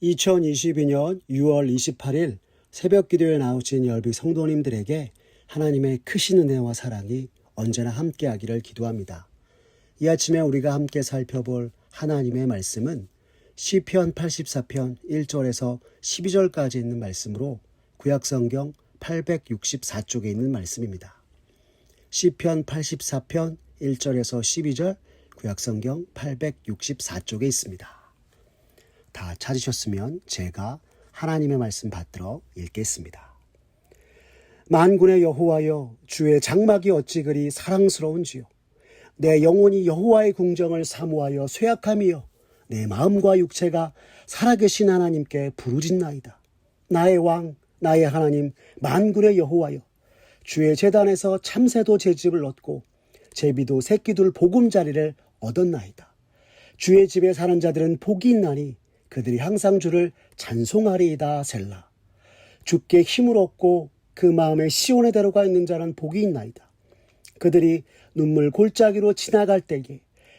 2022년 6월 28일 새벽 기도에 나오신 열비 성도님들에게 하나님의 크신 은혜와 사랑이 언제나 함께하기를 기도합니다. 이 아침에 우리가 함께 살펴볼 하나님의 말씀은 시편 84편 1절에서 12절까지 있는 말씀으로 구약성경 864쪽에 있는 말씀입니다. 시편 84편 1절에서 12절 구약성경 864쪽에 있습니다. 다 찾으셨으면 제가 하나님의 말씀 받들어 읽겠습니다. 만군의 여호와여, 주의 장막이 어찌 그리 사랑스러운지요. 내 영혼이 여호와의 궁정을 사모하여 쇠약함이여, 내 마음과 육체가 살아계신 하나님께 부르짖나이다. 나의 왕, 나의 하나님, 만군의 여호와여, 주의 제단에서 참새도 제집을 얻고 제비도 새끼둘 보금자리를 얻었나이다. 주의 집에 사는 자들은 복이 있나니 그들이 항상 주를 찬송하리이다. 셀라. 주께 힘을 얻고 그 마음에 시온에 데려가 있는 자는 복이 있나이다. 그들이 눈물 골짜기로 지나갈 때에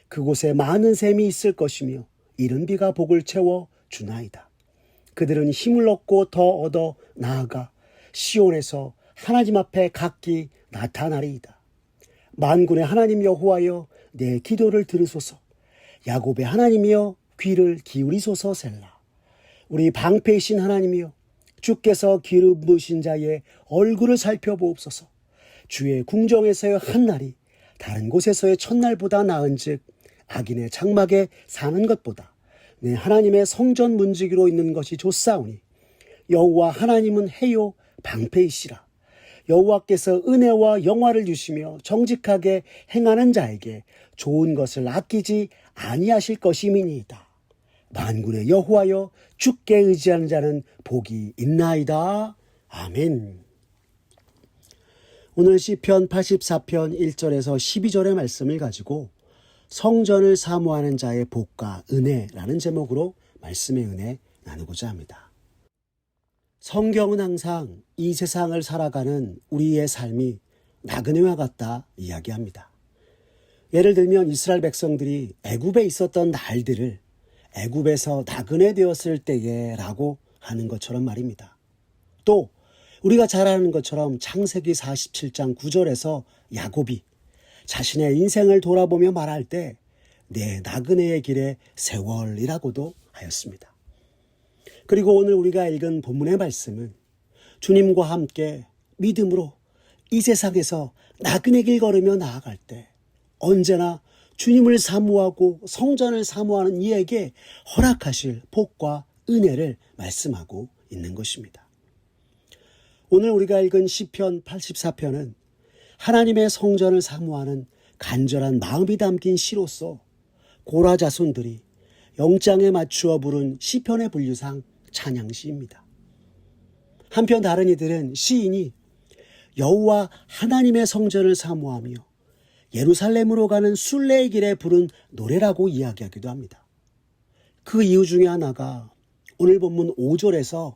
그곳에 많은 샘이 있을 것이며 이른 비가 복을 채워 주나이다. 그들은 힘을 얻고 더 얻어 나아가 시온에서 하나님 앞에 각기 나타나리이다. 만군의 하나님 여호와여, 내 기도를 들으소서. 야곱의 하나님이여, 귀를 기울이소서. 셀라. 우리 방패이신 하나님이여, 주께서 기름 부으신 자의 얼굴을 살펴보옵소서. 주의 궁정에서의 한날이 다른 곳에서의 첫날보다 나은즉 악인의 장막에 사는 것보다 내 하나님의 성전 문지기로 있는 것이 좋사오니 여호와 하나님은 해요 방패이시라. 여호와께서 은혜와 영화를 주시며 정직하게 행하는 자에게 좋은 것을 아끼지 아니하실 것임이니이다. 만군의 여호와여, 주께 의지하는 자는 복이 있나이다. 아멘. 오늘 시편 84편 1절에서 12절의 말씀을 가지고 성전을 사모하는 자의 복과 은혜라는 제목으로 말씀의 은혜 나누고자 합니다. 성경은 항상 이 세상을 살아가는 우리의 삶이 나그네와 같다 이야기합니다. 예를 들면 이스라엘 백성들이 애굽에 있었던 날들을 애굽에서 나그네 되었을 때에 라고 하는 것처럼 말입니다. 또 우리가 잘 아는 것처럼 창세기 47장 9절에서 야곱이 자신의 인생을 돌아보며 말할 때 내 나그네의 길에 세월이라고도 하였습니다. 그리고 오늘 우리가 읽은 본문의 말씀은 주님과 함께 믿음으로 이 세상에서 나그네 길 걸으며 나아갈 때 언제나 주님을 사모하고 성전을 사모하는 이에게 허락하실 복과 은혜를 말씀하고 있는 것입니다. 오늘 우리가 읽은 시편 84편은 하나님의 성전을 사모하는 간절한 마음이 담긴 시로서 고라 자손들이 영장에 맞추어 부른 시편의 분류상 찬양시입니다. 한편 다른 이들은 시인이 여호와 하나님의 성전을 사모하며 예루살렘으로 가는 순례의 길에 부른 노래라고 이야기하기도 합니다. 그 이유 중에 하나가 오늘 본문 5절에서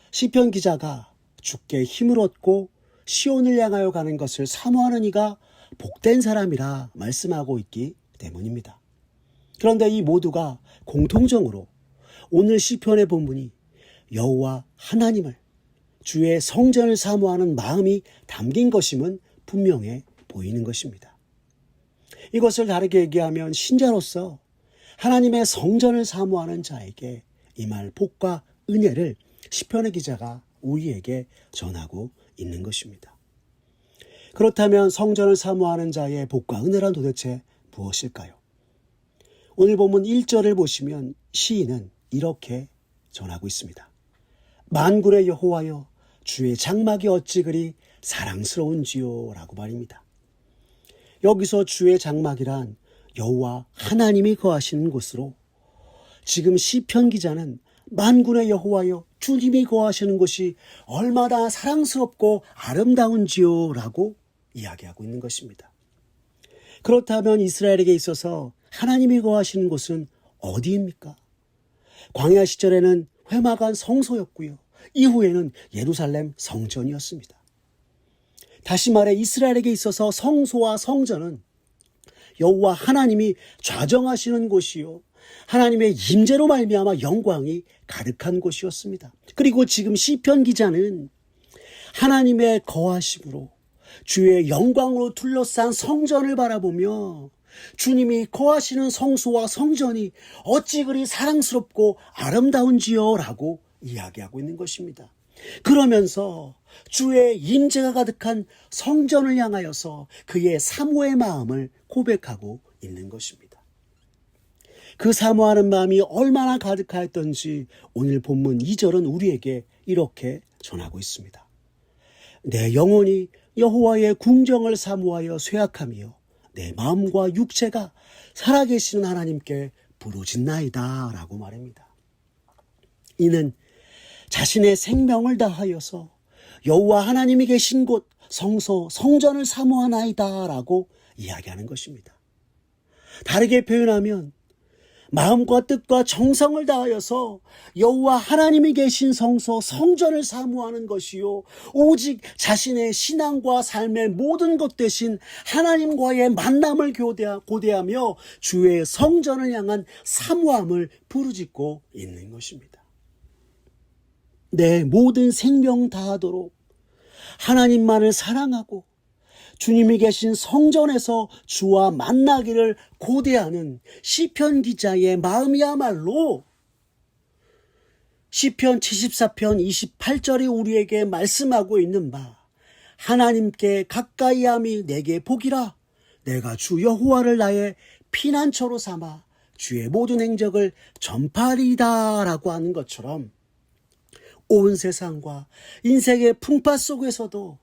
시편 기자가 주께 힘을 얻고 시온을 향하여 가는 것을 사모하는 이가 복된 사람이라 말씀하고 있기 때문입니다. 그런데 이 모두가 공통적으로 오늘 시편의 본문이 여호와 하나님을 주의 성전을 사모하는 마음이 담긴 것임은 분명해 보이는 것입니다. 이것을 다르게 얘기하면 신자로서 하나님의 성전을 사모하는 자에게 임할 복과 은혜를 시편의 기자가 우리에게 전하고 있는 것입니다. 그렇다면 성전을 사모하는 자의 복과 은혜란 도대체 무엇일까요? 오늘 본문 1절을 보시면 시인은 이렇게 전하고 있습니다. 만군의 여호와여, 주의 장막이 어찌 그리 사랑스러운지요 라고 말입니다. 여기서 주의 장막이란 여호와 하나님이 거하시는 곳으로 지금 시편 기자는 만군의 여호와여, 주님이 거하시는 곳이 얼마나 사랑스럽고 아름다운지요 라고 이야기하고 있는 것입니다. 그렇다면 이스라엘에게 있어서 하나님이 거하시는 곳은 어디입니까? 광야 시절에는 회막한 성소였고요. 이후에는 예루살렘 성전이었습니다. 다시 말해 이스라엘에게 있어서 성소와 성전은 여호와 하나님이 좌정하시는 곳이요, 하나님의 임재로 말미암아 영광이 가득한 곳이었습니다. 그리고 지금 시편 기자는 하나님의 거하심으로 주의 영광으로 둘러싼 성전을 바라보며 주님이 거하시는 성소와 성전이 어찌 그리 사랑스럽고 아름다운지요 라고 이야기하고 있는 것입니다. 그러면서 주의 임재가 가득한 성전을 향하여서 그의 사모의 마음을 고백하고 있는 것입니다. 그 사모하는 마음이 얼마나 가득하였던지 오늘 본문 2절은 우리에게 이렇게 전하고 있습니다. 내 영혼이 여호와의 궁정을 사모하여 쇠약하며 내 마음과 육체가 살아계시는 하나님께 부르짖나이다 라고 말합니다. 이는 자신의 생명을 다하여서 여호와 하나님이 계신 곳 성소 성전을 사모하나이다 라고 이야기하는 것입니다. 다르게 표현하면 마음과 뜻과 정성을 다하여서 여호와 하나님이 계신 성소 성전을 사모하는 것이요 오직 자신의 신앙과 삶의 모든 것 대신 하나님과의 만남을 고대하며 주의 성전을 향한 사모함을 부르짖고 있는 것입니다. 내 모든 생명 다하도록 하나님만을 사랑하고 주님이 계신 성전에서 주와 만나기를 고대하는 시편 기자의 마음이야말로 시편 74편 28절이 우리에게 말씀하고 있는 바 하나님께 가까이함이 내게 복이라 내가 주 여호와를 나의 피난처로 삼아 주의 모든 행적을 전파하리이다 라고 하는 것처럼 온 세상과 인생의 풍파 속에서도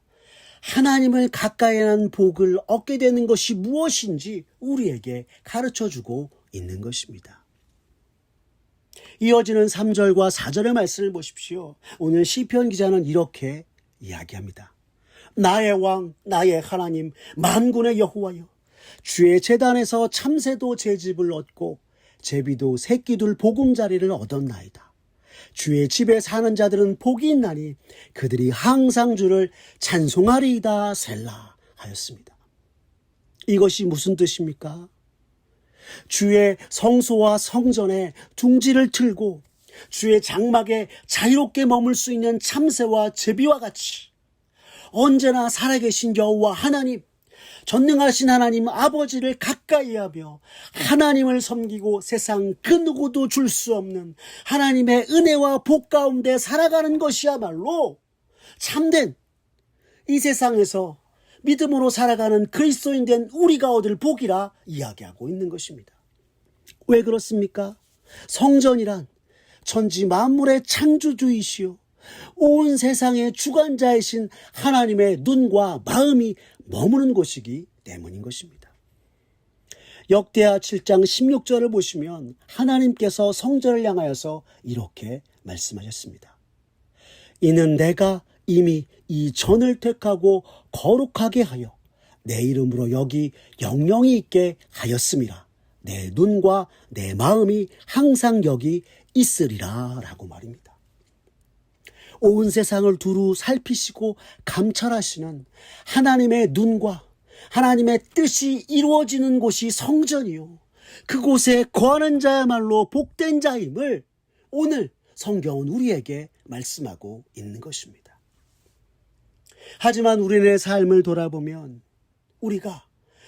하나님을 가까이 하는 복을 얻게 되는 것이 무엇인지 우리에게 가르쳐주고 있는 것입니다. 이어지는 3절과 4절의 말씀을 보십시오. 오늘 시편 기자는 이렇게 이야기합니다. 나의 왕, 나의 하나님, 만군의 여호와여, 주의 제단에서 참새도 제 집을 얻고 제비도 새끼둘 보금자리를 얻었나이다. 주의 집에 사는 자들은 복이 있나니 그들이 항상 주를 찬송하리이다 셀라 하였습니다. 이것이 무슨 뜻입니까? 주의 성소와 성전에 둥지를 틀고 주의 장막에 자유롭게 머물 수 있는 참새와 제비와 같이 언제나 살아계신 여호와 하나님, 전능하신 하나님 아버지를 가까이 하며 하나님을 섬기고 세상 그 누구도 줄 수 없는 하나님의 은혜와 복 가운데 살아가는 것이야말로 참된 이 세상에서 믿음으로 살아가는 그리스도인 된 우리가 얻을 복이라 이야기하고 있는 것입니다. 왜 그렇습니까? 성전이란 천지 만물의 창조주이시오 온 세상의 주관자이신 하나님의 눈과 마음이 머무는 곳이기 때문인 것입니다. 역대하 7장 16절을 보시면 하나님께서 성전을 향하여서 이렇게 말씀하셨습니다. 이는 내가 이미 이 전을 택하고 거룩하게 하여 내 이름으로 여기 영영이 있게 하였음이라. 내 눈과 내 마음이 항상 여기 있으리라 라고 말입니다. 온 세상을 두루 살피시고 감찰하시는 하나님의 눈과 하나님의 뜻이 이루어지는 곳이 성전이요 그곳에 거하는 자야말로 복된 자임을 오늘 성경은 우리에게 말씀하고 있는 것입니다. 하지만 우리의 삶을 돌아보면 우리가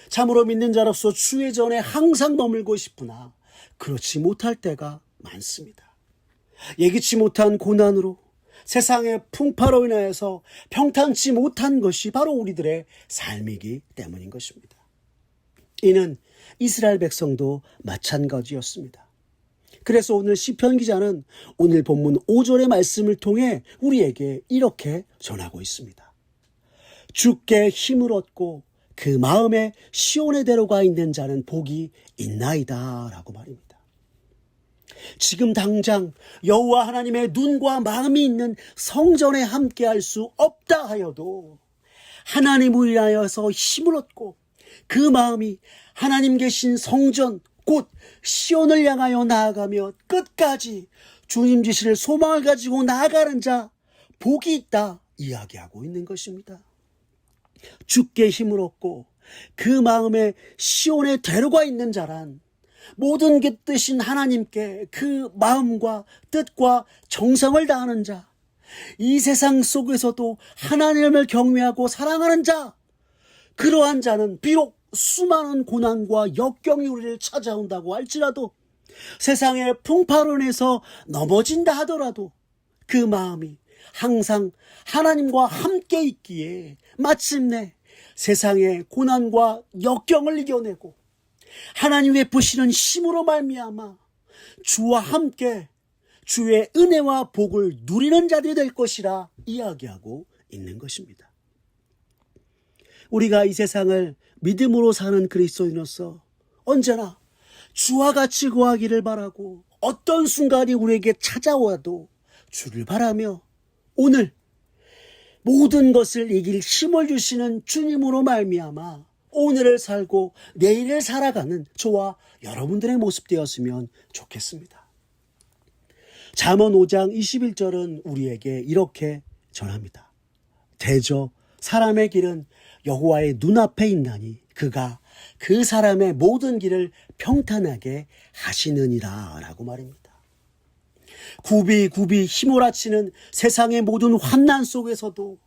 참으로 믿는 자로서 주의 전에 항상 머물고 싶으나 그렇지 못할 때가 많습니다. 예기치 못한 고난으로 세상의 풍파로 인하여서 평탄치 못한 것이 바로 우리들의 삶이기 때문인 것입니다. 이는 이스라엘 백성도 마찬가지였습니다. 그래서 오늘 시편 기자는 오늘 본문 5절의 말씀을 통해 우리에게 이렇게 전하고 있습니다. 주께 힘을 얻고 그 마음에 시온의 대로가 있는 자는 복이 있나이다 라고 말입니다. 지금 당장 여호와 하나님의 눈과 마음이 있는 성전에 함께할 수 없다 하여도 하나님을 위하여서 힘을 얻고 그 마음이 하나님 계신 성전 곧 시온을 향하여 나아가며 끝까지 주님 지시를 소망을 가지고 나아가는 자 복이 있다 이야기하고 있는 것입니다. 주께 힘을 얻고 그 마음에 시온의 대로가 있는 자란 모든 게 뜻인 하나님께 그 마음과 뜻과 정성을 다하는 자, 이 세상 속에서도 하나님을 경외하고 사랑하는 자, 그러한 자는 비록 수많은 고난과 역경이 우리를 찾아온다고 할지라도, 세상의 풍파론에서 넘어진다 하더라도 그 마음이 항상 하나님과 함께 있기에 마침내 세상의 고난과 역경을 이겨내고 하나님 베푸시는 힘으로 말미암아 주와 함께 주의 은혜와 복을 누리는 자들이 될 것이라 이야기하고 있는 것입니다. 우리가 이 세상을 믿음으로 사는 그리스도인으로서 언제나 주와 같이 거하기를 바라고, 어떤 순간이 우리에게 찾아와도 주를 바라며 오늘 모든 것을 이길 힘을 주시는 주님으로 말미암아 오늘을 살고 내일을 살아가는 저와 여러분들의 모습 되었으면 좋겠습니다. 잠언 5장 21절은 우리에게 이렇게 전합니다. 대저 사람의 길은 여호와의 눈앞에 있나니 그가 그 사람의 모든 길을 평탄하게 하시느니라 라고 말입니다. 굽이굽이 휘몰아치는 세상의 모든 환난 속에서도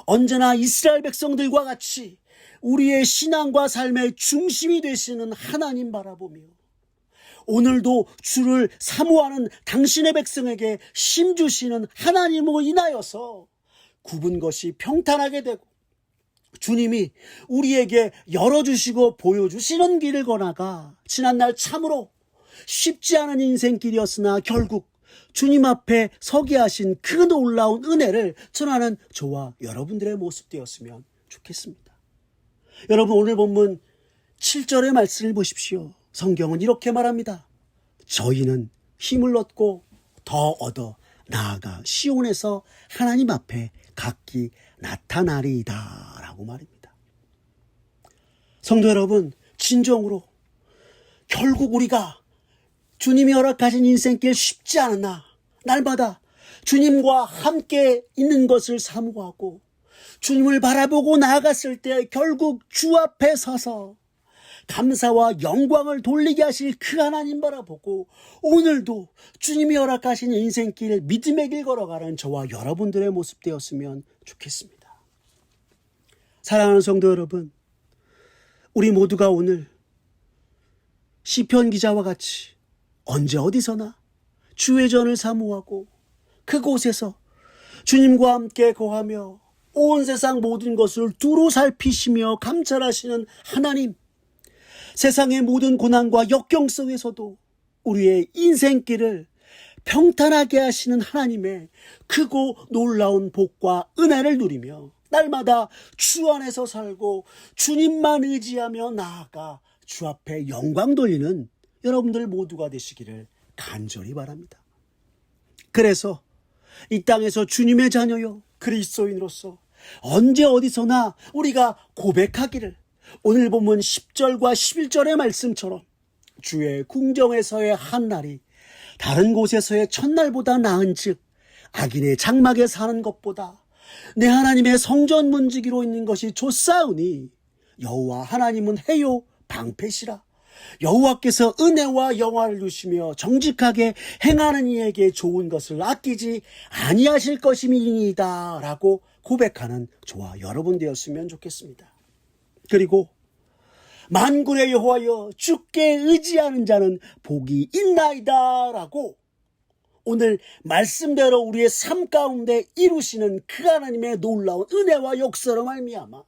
언제나 이스라엘 백성들과 같이 우리의 신앙과 삶의 중심이 되시는 하나님 바라보며 오늘도 주를 사모하는 당신의 백성에게 힘 주시는 하나님으로 인하여서 굽은 것이 평탄하게 되고 주님이 우리에게 열어주시고 보여주시는 길을 걸어가 지난날 참으로 쉽지 않은 인생길이었으나 결국 주님 앞에 서게 하신 그 놀라운 은혜를 전하는 저와 여러분들의 모습 되었으면 좋겠습니다. 여러분, 오늘 본문 7절의 말씀을 보십시오. 성경은 이렇게 말합니다. 저희는 힘을 얻고 더 얻어 나아가 시온에서 하나님 앞에 각기 나타나리이다 라고 말입니다. 성도 여러분, 진정으로 결국 우리가 주님이 허락하신 인생길 쉽지 않으나 날마다 주님과 함께 있는 것을 사모하고 주님을 바라보고 나아갔을 때 결국 주 앞에 서서 감사와 영광을 돌리게 하실 그 하나님 바라보고 오늘도 주님이 허락하신 인생길, 믿음의 길 걸어가는 저와 여러분들의 모습 되었으면 좋겠습니다. 사랑하는 성도 여러분, 우리 모두가 오늘 시편 기자와 같이 언제 어디서나 주의 전을 사모하고 그곳에서 주님과 함께 거하며 온 세상 모든 것을 두루 살피시며 감찰하시는 하나님, 세상의 모든 고난과 역경 속에서도 우리의 인생길을 평탄하게 하시는 하나님의 크고 놀라운 복과 은혜를 누리며 날마다 주 안에서 살고 주님만 의지하며 나아가 주 앞에 영광 돌리는 여러분들 모두가 되시기를 간절히 바랍니다. 그래서 이 땅에서 주님의 자녀요 그리스도인으로서 언제 어디서나 우리가 고백하기를 오늘 본문 10절과 11절의 말씀처럼 주의 궁정에서의 한 날이 다른 곳에서의 첫날보다 나은즉 악인의 장막에 사는 것보다 내 하나님의 성전 문지기로 있는 것이 좋사오니 여호와 하나님은 해요 방패시라. 여호와께서 은혜와 영화를 주시며 정직하게 행하는 이에게 좋은 것을 아끼지 아니하실 것임이니이다 라고 고백하는 저와 여러분 되었으면 좋겠습니다. 그리고 만군의 여호와여 주께 의지하는 자는 복이 있나이다 라고 오늘 말씀대로 우리의 삶 가운데 이루시는 그 하나님의 놀라운 은혜와 역사로 말미암아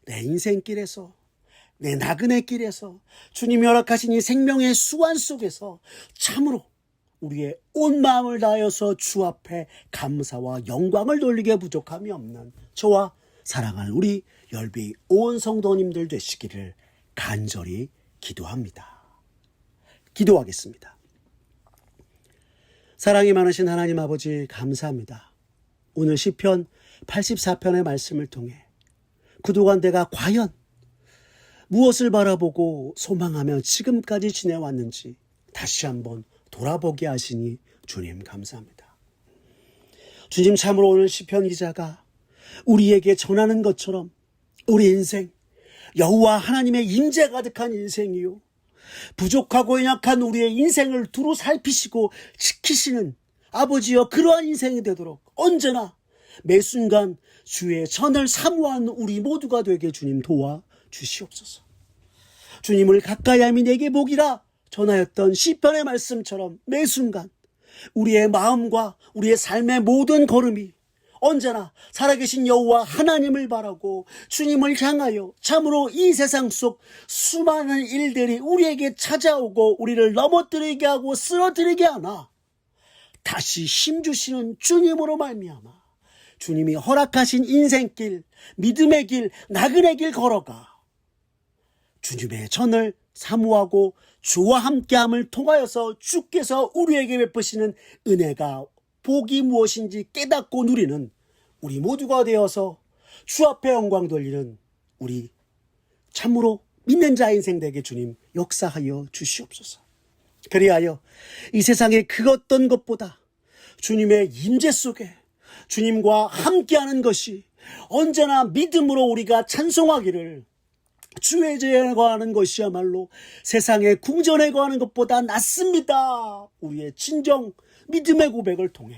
내 인생길에서 내 나그네 길에서 주님이 허락하신 이 생명의 수완 속에서 참으로 우리의 온 마음을 다하여서 주 앞에 감사와 영광을 돌리게 부족함이 없는 저와 사랑하는 우리 열비 온 성도님들 되시기를 간절히 기도합니다. 기도하겠습니다. 사랑이 많으신 하나님 아버지 감사합니다. 오늘 시편 84편의 말씀을 통해 그동안 내가 과연 무엇을 바라보고 소망하며 지금까지 지내왔는지 다시 한번 돌아보게 하시니 주님 감사합니다. 주님, 참으로 오늘 시편 기자가 우리에게 전하는 것처럼 우리 인생 여호와 하나님의 임재 가득한 인생이요 부족하고 연약한 우리의 인생을 두루 살피시고 지키시는 아버지여, 그러한 인생이 되도록 언제나 매 순간 주의 전을 사모하는 우리 모두가 되게 주님 도와주시옵소서. 주님을 가까이 하면 내게 복이라 전하였던 시편의 말씀처럼 매 순간 우리의 마음과 우리의 삶의 모든 걸음이 언제나 살아계신 여호와 하나님을 바라고 주님을 향하여, 참으로 이 세상 속 수많은 일들이 우리에게 찾아오고 우리를 넘어뜨리게 하고 쓰러뜨리게 하나 다시 힘주시는 주님으로 말미암아 주님이 허락하신 인생길, 믿음의 길, 나그네 길 걸어가 주님의 전을 사모하고 주와 함께함을 통하여서 주께서 우리에게 베푸시는 은혜가, 복이 무엇인지 깨닫고 누리는 우리 모두가 되어서 주 앞에 영광 돌리는 우리 참으로 믿는 자 인생 되게 주님 역사하여 주시옵소서. 그리하여 이 세상의 그 어떤 것보다 주님의 임재 속에 주님과 함께하는 것이 언제나 믿음으로 우리가 찬송하기를, 주의 제에 거하는 것이야말로 세상의 궁전에 거하는 것보다 낫습니다. 우리의 진정 믿음의 고백을 통해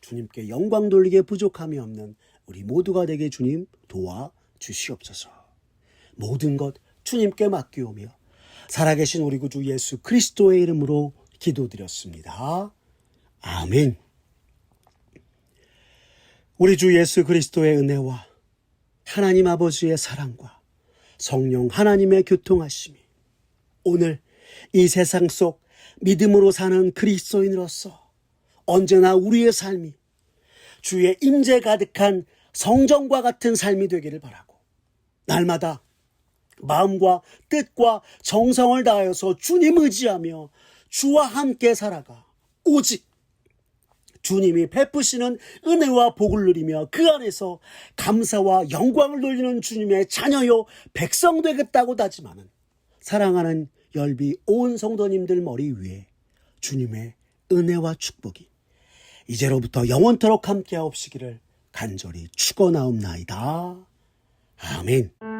주님께 영광 돌리게 부족함이 없는 우리 모두가 되게 주님 도와주시옵소서. 모든 것 주님께 맡기오며 살아계신 우리 구주 예수 그리스도의 이름으로 기도드렸습니다. 아멘. 우리 주 예수 그리스도의 은혜와 하나님 아버지의 사랑과 성령 하나님의 교통하심이 오늘 이 세상 속 믿음으로 사는 그리스도인으로서 언제나 우리의 삶이 주의 임재 가득한 성전과 같은 삶이 되기를 바라고, 날마다 마음과 뜻과 정성을 다하여서 주님 의지하며 주와 함께 살아가 오직 주님이 베푸시는 은혜와 복을 누리며 그 안에서 감사와 영광을 돌리는 주님의 자녀요 백성 되겠다고 다짐하는 사랑하는 열비 온 성도님들 머리 위에 주님의 은혜와 축복이 이제로부터 영원토록 함께하옵시기를 간절히 축원하옵나이다. 아멘.